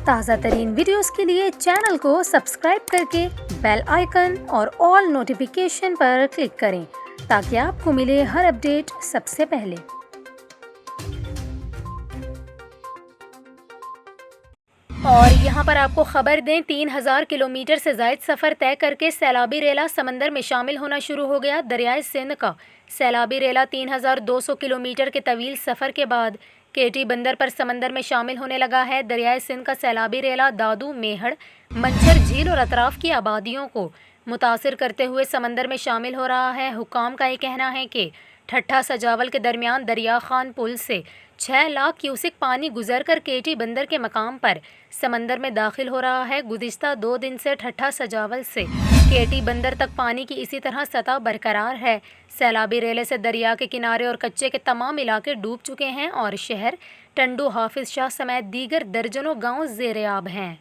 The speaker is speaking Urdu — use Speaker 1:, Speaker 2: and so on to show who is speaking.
Speaker 1: تازہ ترین ویڈیوز کے لیے چینل کو سبسکرائب کر کے بیل آئیکن اور آل نوٹیفیکیشن پر کلک کریں تاکہ آپ کو ملے ہر اپڈیٹ سب سے پہلے۔ اور یہاں پر آپ کو خبر دیں، 3000 کلومیٹر سے زائد سفر طے کر کے سیلابی ریلا سمندر میں شامل ہونا شروع ہو گیا۔ دریائے سندھ کا سیلابی ریلا 3200 کلومیٹر کے طویل سفر کے بعد کیٹی بندر پر سمندر میں شامل ہونے لگا ہے۔ دریائے سندھ کا سیلابی ریلا دادو، میہڑ، منچھر جھیل اور اطراف کی آبادیوں کو متاثر کرتے ہوئے سمندر میں شامل ہو رہا ہے۔ حکام کا یہ کہنا ہے کہ ٹھٹھہ سجاول کے درمیان دریا خان پل سے 6 لاکھ کیوسک پانی گزر کر کیٹی بندر کے مقام پر سمندر میں داخل ہو رہا ہے۔ گزشتہ 2 دن سے ٹھٹھہ سجاول سے کیٹی بندر تک پانی کی اسی طرح سطح برقرار ہے۔ سیلابی ریلے سے دریا کے کنارے اور کچے کے تمام علاقے ڈوب چکے ہیں اور شہر ٹنڈو، حافظ شاہ سمیت دیگر درجنوں گاؤں زیر آب ہیں۔